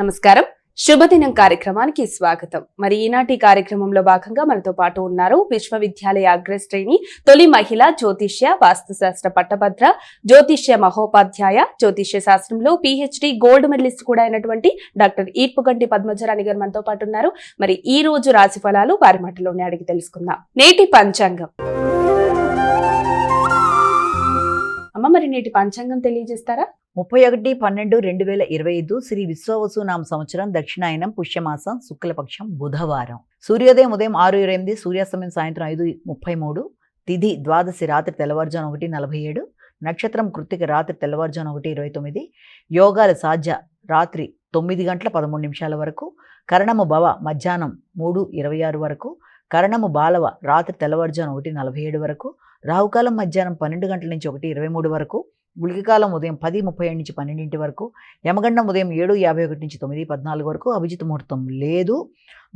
నమస్కారం. శుభదినం కార్యక్రమానికి స్వాగతం. మరి ఈనాటి కార్యక్రమంలో భాగంగా మనతో పాటు ఉన్నారు విశ్వవిద్యాలయ అగ్రశ్రేణి తొలి మహిళ జ్యోతిష్య వాస్తుశాస్త్ర పట్టభద్ర జ్యోతిష్య మహోపాధ్యాయ జ్యోతిష్య శాస్త్రంలో PhD గోల్డ్ మెడలిస్ట్ కూడా అయినటువంటి డాక్టర్ ఈర్పుగంటి పద్మజరాణి గారు మనతో పాటు ఉన్నారు. మరి ఈ రోజు రాశి ఫలాలు వారి మాటలోనే అడిగి తెలుసుకుందాం. నేటి పంచాంగం. అమ్మ, మరి నేటి పంచాంగం తెలియజేస్తారా? 31/12/2025 శ్రీ విశ్వవసునామ సంవత్సరం దక్షిణాయనం పుష్యమాసం శుక్లపక్షం బుధవారం. సూర్యోదయం ఉదయం 6:28, సూర్యాస్తమయం సాయంత్రం 5:33, తిథి ద్వాదశి రాత్రి తెల్లవారుజామున 1:47, నక్షత్రం కృత్తిక రాత్రి తెల్లవారుజామున 1:29, యోగాలు సాధ్య రాత్రి 9:13 వరకు, కరణము భవ మధ్యాహ్నం 3:26 వరకు, కరణము బాలవ రాత్రి తెల్లవారుజామున 1:47 వరకు, రాహుకాలం మధ్యాహ్నం 12 గంటల నుంచి 1:23 వరకు, గుళికకాలం ఉదయం 10:37 నుంచి 12 వరకు, యమగండం ఉదయం 7:51 నుంచి 9:14 వరకు, అభిజిత్ ముహూర్తం లేదు,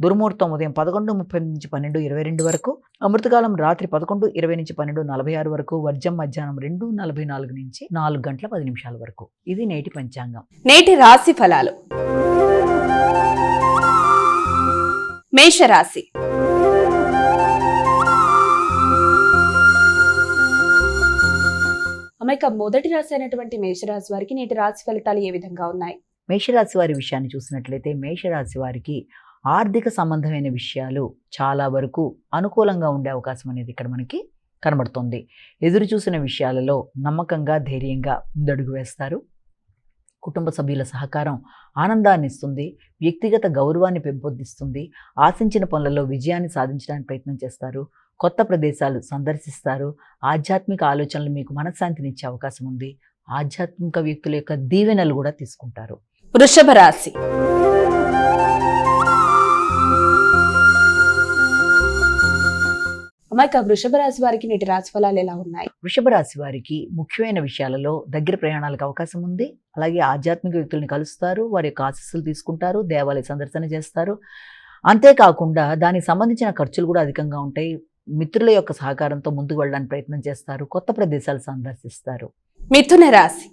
దుర్ముహూర్తం ఉదయం 11:30 నుంచి 12:22 వరకు, అమృతకాలం రాత్రి 11:20 నుంచి 12:46 వరకు, వర్జం మధ్యాహ్నం 2:44 నుంచి 4:10 వరకు. ఇది నేటి పంచాంగం. నేటి రాశి ఫలాలు. మేషరాశి. అమ్మాయిక మొదటి రాశి అయినటువంటి మేషరాశి వారికి నేటి రాశి ఫలితాలు ఏ విధంగా ఉన్నాయి? మేషరాశి వారి విషయాన్ని చూసినట్లయితే మేషరాశి వారికి ఆర్థిక సంబంధమైన విషయాలు చాలా వరకు అనుకూలంగా ఉండే అవకాశం అనేది ఇక్కడ మనకి కనబడుతుంది. ఎదురు చూసిన విషయాలలో నమ్మకంగా ధైర్యంగా ముందడుగు వేస్తారు. కుటుంబ సభ్యుల సహకారం ఆనందాన్ని ఇస్తుంది, వ్యక్తిగత గౌరవాన్ని పెంపొందిస్తుంది, ఆశించిన పనులలో విజయాన్ని సాధించడానికి ప్రయత్నం చేస్తారు, కొత్త ప్రదేశాలు సందర్శిస్తారు, ఆధ్యాత్మిక ఆలోచనలు మీకు మనశ్శాంతినిచ్చే అవకాశం ఉంది, ఆధ్యాత్మిక వ్యక్తుల యొక్క దీవెనలు కూడా తీసుకుంటారు. వృషభ రాశి. అమ్మాయిక వృషభ రాశి వారికి నేటి రాశి ఫలాలు ఎలా ఉన్నాయి? వృషభ రాశి వారికి ముఖ్యమైన విషయాలలో దగ్గర ప్రయాణాలకు అవకాశం ఉంది. అలాగే ఆధ్యాత్మిక వ్యక్తుల్ని కలుస్తారు, వారి యొక్క ఆశీస్సులు తీసుకుంటారు, దేవాలయ సందర్శన చేస్తారు. అంతేకాకుండా దానికి సంబంధించిన ఖర్చులు కూడా అధికంగా ఉంటాయి. మిత్రుల యొక్క సహకారంతో ముందుకు వెళ్ళడానికి ప్రయత్నం చేస్తారు, కొత్త ప్రదేశాలు సందర్శిస్తారు. మిథున రాశి.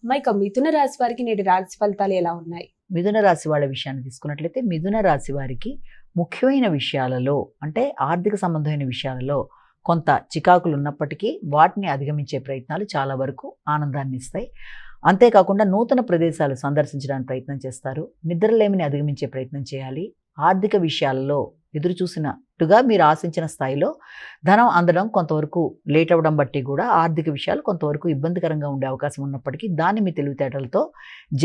అమ్మాయిక మిథున రాశి వారికి నేటి రాశి ఫలితాలు ఎలా ఉన్నాయి? మిథున రాశి వాళ్ళ విషయాన్ని తీసుకున్నట్లయితే మిథున రాశి వారికి ముఖ్యమైన విషయాలలో అంటే ఆర్థిక సంబంధమైన విషయాలలో కొంత చికాకులు ఉన్నప్పటికీ వాటిని అధిగమించే ప్రయత్నాలు చాలా వరకు ఆనందాన్ని ఇస్తాయి. అంతేకాకుండా నూతన ప్రదేశాలు సందర్శించడానికి ప్రయత్నం చేస్తారు, నిద్రలేమిని అధిగమించే ప్రయత్నం చేయాలి. ఆర్థిక విషయాలలో ఎదురు చూసినట్టుగా మీరు ఆశించిన స్థాయిలో ధనం అందడం కొంతవరకు లేట్ అవ్వడం బట్టి కూడా ఆర్థిక విషయాలు కొంతవరకు ఇబ్బందికరంగా ఉండే అవకాశం ఉన్నప్పటికీ దాన్ని మీ తెలివితేటలతో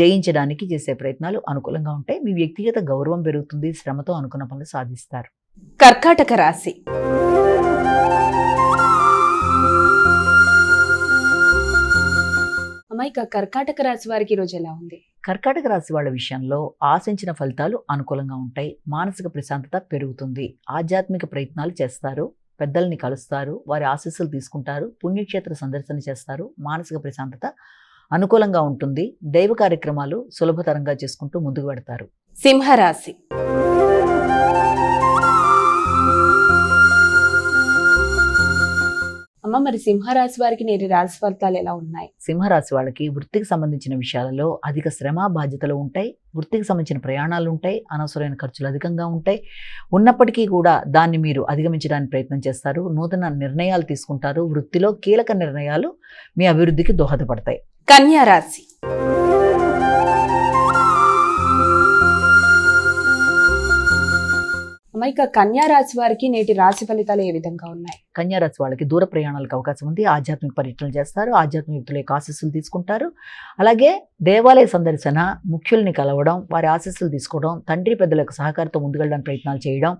జయించడానికి చేసే ప్రయత్నాలు అనుకూలంగా ఉంటాయి. మీ వ్యక్తిగత గౌరవం పెరుగుతుంది, శ్రమతో అనుకున్న పనులు సాధిస్తారు. కర్కాటక రాశి. అమ్మాయిక కర్కాటక రాశి వారికి ఈరోజు ఎలా ఉంది? కర్కాటక రాశి వాళ్ళ విషయంలో ఆశించిన ఫలితాలు అనుకూలంగా ఉంటాయి. మానసిక ప్రశాంతత పెరుగుతుంది, ఆధ్యాత్మిక ప్రయత్నాలు చేస్తారు, పెద్దల్ని కలుస్తారు, వారి ఆశీస్సులు తీసుకుంటారు, పుణ్యక్షేత్ర సందర్శన చేస్తారు, మానసిక ప్రశాంతత అనుకూలంగా ఉంటుంది. దైవ కార్యక్రమాలు సులభతరంగా చేసుకుంటూ ముందుకు పెడతారు. సింహరాశి. అమ్మ, మరి సింహరాశి వారికి నేటి రాశి ఫలితాలు ఎలా ఉన్నాయి? సింహరాశి వాళ్ళకి వృత్తికి సంబంధించిన విషయాలలో అధిక శ్రమ బాధ్యతలు ఉంటాయి, వృత్తికి సంబంధించిన ప్రయాణాలు ఉంటాయి, అనవసరమైన ఖర్చులు అధికంగా ఉంటాయి. ఉన్నప్పటికీ కూడా దాన్ని మీరు అధిగమించడానికి ప్రయత్నం చేస్తారు, నూతన నిర్ణయాలు తీసుకుంటారు, వృత్తిలో కీలక నిర్ణయాలు మీ అభివృద్ధికి దోహదపడతాయి. కన్యా రాశి. అమ్మాయిక కన్యా రాశి వారికి నేటి రాశి ఫలితాలు ఏ విధంగా ఉన్నాయి? కన్యా రాశి వాళ్ళకి దూర ప్రయాణాలకు అవకాశం ఉంది, ఆధ్యాత్మిక పర్యటనలు చేస్తారు, ఆధ్యాత్మిక వ్యక్తుల యొక్క ఆశీస్సులు తీసుకుంటారు. అలాగే దేవాలయ సందర్శన, ముఖ్యుల్ని కలవడం, వారి ఆశీస్సులు తీసుకోవడం, తండ్రి పెద్దల యొక్క సహకారంతో ముందుకెళ్ళడానికి ప్రయత్నాలు చేయడం,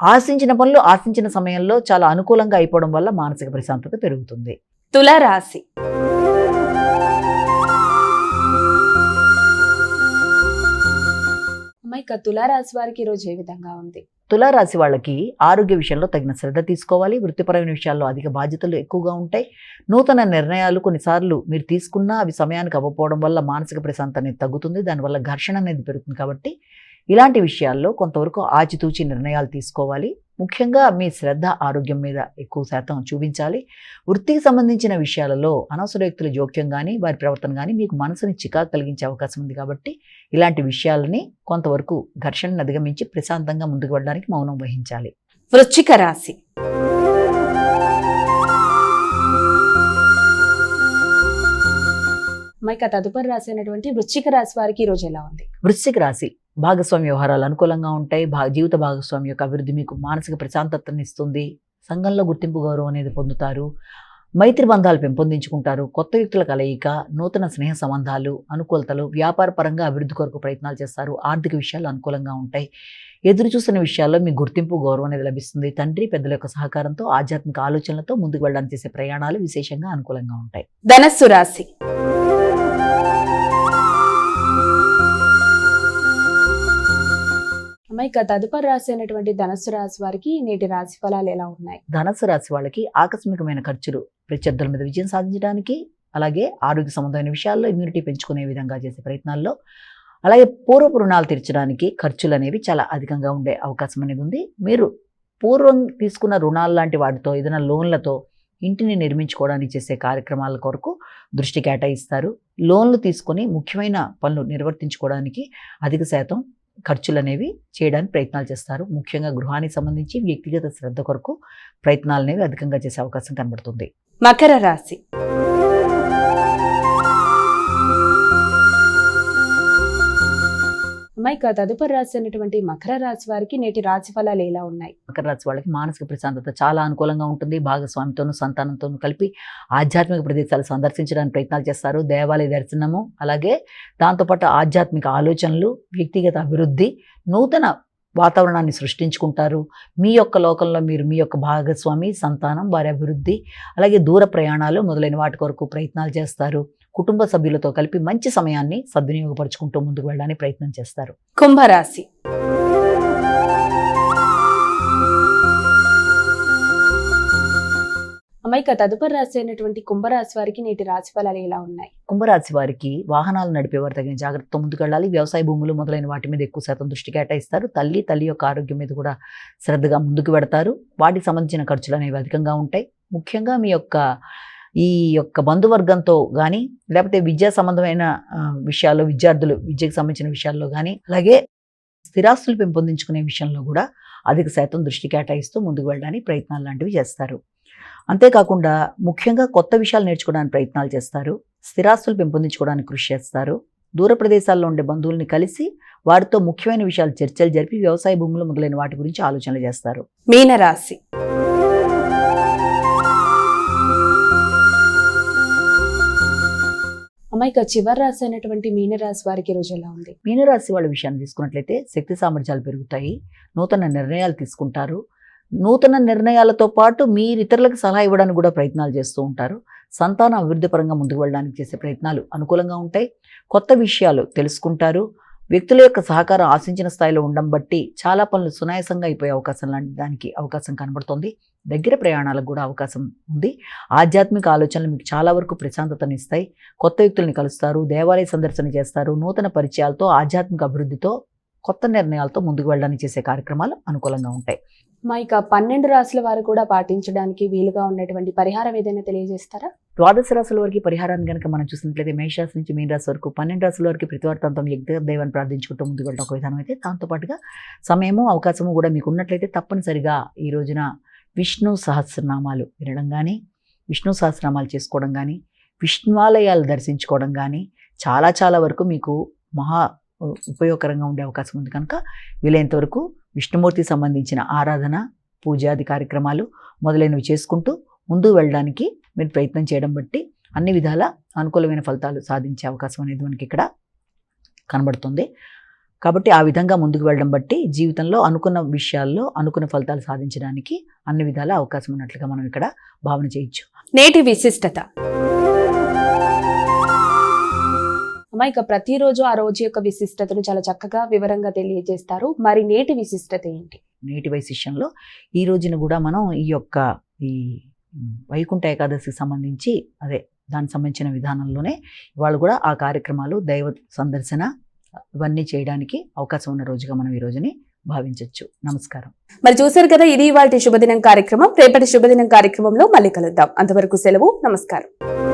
ఆశించిన పనులు ఆశించిన సమయంలో చాలా అనుకూలంగా అయిపోవడం వల్ల మానసిక ప్రశాంతత పెరుగుతుంది. తులారాశి. అమ్మాయిక తులారాశి వారికి ఈరోజు ఏ విధంగా ఉంది? తులారాశి వాళ్ళకి ఆరోగ్య విషయంలో తగిన శ్రద్ధ తీసుకోవాలి, వృత్తిపరమైన విషయాల్లో అధిక బాధ్యతలు ఎక్కువగా ఉంటాయి. నూతన నిర్ణయాలు కొన్నిసార్లు మీరు తీసుకున్నా అవి సమయానికి అవ్వకపోవడం వల్ల మానసిక ప్రశాంతత అనేది తగ్గుతుంది, దానివల్ల ఘర్షణ అనేది పెరుగుతుంది. కాబట్టి ఇలాంటి విషయాల్లో కొంతవరకు ఆచితూచి నిర్ణయాలు తీసుకోవాలి. ముఖ్యంగా మీ శ్రద్ధ ఆరోగ్యం మీద ఎక్కువ శాతం చూపించాలి. వృత్తికి సంబంధించిన విషయాలలో అనవసర వ్యక్తుల జోక్యం కానీ వారి ప్రవర్తన కానీ మీకు మనసుని చికాకు కలిగించే అవకాశం ఉంది. కాబట్టి ఇలాంటి విషయాలని కొంతవరకు ఘర్షణను అధిగమించి ప్రశాంతంగా ముందుకు వెళ్ళడానికి మౌనం వహించాలి. వృశ్చిక రాశి. మైక తదుపరి రాశి అయినటువంటి వృశ్చిక రాశి వారికి ఈ రోజు ఎలా ఉంది? వృశ్చిక రాశి భాగస్వామి వ్యవహారాలు అనుకూలంగా ఉంటాయి. జీవిత భాగస్వామి యొక్క అభివృద్ధి మీకు మానసిక ప్రశాంతతను ఇస్తుంది. సంఘంలో గుర్తింపు గౌరవం అనేది పొందుతారు. మైత్రి బంధాలు పెంపొందించుకుంటారు. కొత్త వ్యక్తుల కలయిక, నూతన స్నేహ సంబంధాలు, అనుకూలతలు, వ్యాపార పరంగా అభివృద్ధి కొరకు ప్రయత్నాలు చేస్తారు. ఆర్థిక విషయాలు అనుకూలంగా ఉంటాయి. ఎదురు చూసిన విషయాల్లో మీకు గుర్తింపు గౌరవం అనేది లభిస్తుంది. తండ్రి పెద్దల యొక్క సహకారంతో ఆధ్యాత్మిక ఆలోచనలతో ముందుకు వెళ్ళడానికి చేసే ప్రయాణాలు విశేషంగా అనుకూలంగా ఉంటాయి. ధనస్సు రాశి. మైక తదుపరి రాశి అయినటువంటి ధనస్సు రాశి వారికి నేటి రాశి ఫలాలు ఎలా ఉన్నాయి? ధనస్సు రాశి వాళ్ళకి ఆకస్మికమైన ఖర్చులు ప్రత్యర్థుల మీద విజయం సాధించడానికి, అలాగే ఆరోగ్య సంబంధమైన విషయాల్లో ఇమ్యూనిటీ పెంచుకునే విధంగా చేసే ప్రయత్నాల్లో, అలాగే పూర్వపు రుణాలు తీర్చడానికి ఖర్చులు అనేవి చాలా అధికంగా ఉండే అవకాశం అనేది ఉంది. మీరు పూర్వం తీసుకున్న రుణాలు లాంటి వాటితో ఏదైనా లోన్లతో ఇంటిని నిర్మించుకోవడానికి చేసే కార్యక్రమాల కొరకు దృష్టి కేటాయిస్తారు. లోన్లు తీసుకొని ముఖ్యమైన పనులు నిర్వర్తించుకోవడానికి అధిక శాతం ఖర్చులు అనేవి చేయడానికి ప్రయత్నాలు చేస్తారు. ముఖ్యంగా గృహానికి సంబంధించి వ్యక్తిగత శ్రద్ధ కొరకు ప్రయత్నాలు అనేవి అధికంగా చేసే అవకాశం కనబడుతుంది. మకర రాశి. మైక తదుపరి రాశి అయినటువంటి మకర రాశి వారికి నేటి రాశి ఫలాలు ఎలా ఉన్నాయి? మకర రాశి వాళ్ళకి మానసిక ప్రశాంతత చాలా అనుకూలంగా ఉంటుంది. భాగస్వామితోనూ సంతానంతోనూ కలిపి ఆధ్యాత్మిక ప్రదేశాలు సందర్శించడానికి ప్రయత్నాలు చేస్తారు. దేవాలయ దర్శనము, అలాగే దాంతోపాటు ఆధ్యాత్మిక ఆలోచనలు, వ్యక్తిగత అభివృద్ధి, నూతన వాతావరణాన్ని సృష్టించుకుంటారు. మీ యొక్క లోకంలో మీరు మీ యొక్క భాగస్వామి, సంతానం, వారి అభివృద్ధి, అలాగే దూర ప్రయాణాలు మొదలైన వాటి కొరకు ప్రయత్నాలు చేస్తారు. కుటుంబ సభ్యులతో కలిపి మంచి సమయాన్ని సద్వినియోగపరుచుకుంటూ ముందుకు వెళ్ళడానికి ప్రయత్నం చేస్తారు. కుంభరాశి. మైక తదుపరి రాశి అయినటువంటి కుంభరాశి వారికి నేటి రాశి ఫలాలు ఎలా ఉన్నాయి? కుంభరాశి వారికి వాహనాలు నడిపేవారు తగిన జాగ్రత్తతో ముందుకు వెళ్ళాలి. వ్యవసాయ భూములు మొదలైన వాటి మీద ఎక్కువ శాతం దృష్టి కేటాయిస్తారు. తల్లి యొక్క ఆరోగ్యం మీద కూడా శ్రద్ధగా ముందుకు పెడతారు. వాటికి సంబంధించిన ఖర్చులు అనేవి అధికంగా ఉంటాయి. ముఖ్యంగా మీ యొక్క బంధువర్గంతో కానీ, లేకపోతే విద్యా సంబంధమైన విషయాల్లో, విద్యకు సంబంధించిన విషయాల్లో కానీ, అలాగే స్థిరాస్తులు పెంపొందించుకునే విషయంలో కూడా అధిక శాతం దృష్టి కేటాయిస్తూ ముందుకు వెళ్ళడానికి ప్రయత్నాలు లాంటివి చేస్తారు. అంతేకాకుండా ముఖ్యంగా కొత్త విషయాలు నేర్చుకోవడానికి ప్రయత్నాలు చేస్తారు. స్థిరాస్తులు పెంపొందించుకోవడానికి కృషి చేస్తారు. దూర ప్రదేశాల్లో ఉండే బంధువుల్ని కలిసి వారితో ముఖ్యమైన విషయాలు చర్చలు జరిపి వ్యవసాయ భూములు మొదలైన వాటి గురించి ఆలోచనలు చేస్తారు. మీనరాశి. అమ్మాయిక చివరి రాశి అయినటువంటి మీనరాశి వారికి రోజు ఎలా ఉంది? మీనరాశి వాళ్ళ విషయాన్ని తీసుకున్నట్లయితే శక్తి సామర్థ్యాలు పెరుగుతాయి. నూతన నిర్ణయాలు తీసుకుంటారు. నూతన నిర్ణయాలతో పాటు మీరు ఇతరులకు సలహా ఇవ్వడానికి కూడా ప్రయత్నాలు చేస్తూ ఉంటారు. సంతాన అభివృద్ధి పరంగా ముందుకు వెళ్ళడానికి చేసే ప్రయత్నాలు అనుకూలంగా ఉంటాయి. కొత్త విషయాలు తెలుసుకుంటారు. వ్యక్తుల యొక్క సహకారం ఆశించిన స్థాయిలో ఉండడం బట్టి చాలా పనులు సునాయాసంగా అయిపోయే అవకాశం లాంటి దానికి అవకాశం కనబడుతుంది. దగ్గర ప్రయాణాలకు కూడా అవకాశం ఉంది. ఆధ్యాత్మిక ఆలోచనలు మీకు చాలా వరకు ప్రశాంతతనిస్తాయి. కొత్త వ్యక్తుల్ని కలుస్తారు. దేవాలయ సందర్శన చేస్తారు. నూతన పరిచయాలతో, ఆధ్యాత్మిక అభివృద్ధితో, కొత్త నిర్ణయాలతో ముందుకు వెళ్ళడానికి చేసే కార్యక్రమాలు అనుకూలంగా ఉంటాయి. మా ఇక 12 రాశుల వారు కూడా పాటించడానికి వీలుగా ఉన్నటువంటి పరిహారం ఏదైనా తెలియజేస్తారా? ద్వాదశ రాశుల వరకు పరిహారాన్ని కనుక మనం చూసినట్లయితే మేషరాశి నుంచి మీన రాశి వరకు 12 రాశుల వరకు ప్రతివార్తంతం యజ్ఞదేవాన్ని ప్రార్థించుకుంటూ ముందుకు వెళ్ళడం ఒక విధానం అయితే, దాంతోపాటుగా సమయము అవకాశము కూడా మీకు ఉన్నట్లయితే తప్పనిసరిగా ఈ రోజున విష్ణు సహస్రనామాలు వినడం కానీ, విష్ణు సహస్రనామాలు చేసుకోవడం కానీ, విష్ణువాలయాలు దర్శించుకోవడం కానీ చాలా చాలా వరకు మీకు మహా ఉపయోగకరంగా ఉండే అవకాశం ఉంది. కనుక వీలైనంత వరకు విష్ణుమూర్తికి సంబంధించిన ఆరాధన, పూజాది కార్యక్రమాలు మొదలైనవి చేసుకుంటూ ముందుకు వెళ్ళడానికి మీరు ప్రయత్నం చేయడం బట్టి అన్ని విధాల అనుకూలమైన ఫలితాలు సాధించే అవకాశం అనేది మనకి ఇక్కడ కనబడుతుంది. కాబట్టి ఆ విధంగా ముందుకు వెళ్ళడం బట్టి జీవితంలో అనుకున్న విషయాల్లో అనుకున్న ఫలితాలు సాధించడానికి అన్ని విధాల అవకాశం ఉన్నట్లుగా మనం ఇక్కడ భావన చేయొచ్చు. నేటి విశిష్టత. ఇక ప్రతిరోజు ఆ రోజు యొక్క విశిష్టతను చాలా చక్కగా వివరంగా తెలియజేస్తారు. మరి నేటి విశిష్టత ఏంటి? నేటి వైశిష్యంలో ఈ రోజున కూడా మనం ఈ వైకుంఠ ఏకాదశికి సంబంధించి దానికి సంబంధించిన విధానంలోనే ఇవాళ కూడా ఆ కార్యక్రమాలు, దైవ సందర్శన, ఇవన్నీ చేయడానికి అవకాశం ఉన్న రోజుగా మనం ఈ రోజుని భావించవచ్చు. నమస్కారం. మరి చూశారు కదా, ఇది ఇవాల్టి శుభదినం కార్యక్రమం. రేపటి శుభదినం కార్యక్రమంలో మళ్ళీ కలుద్దాం. అంతవరకు సెలవు. నమస్కారం.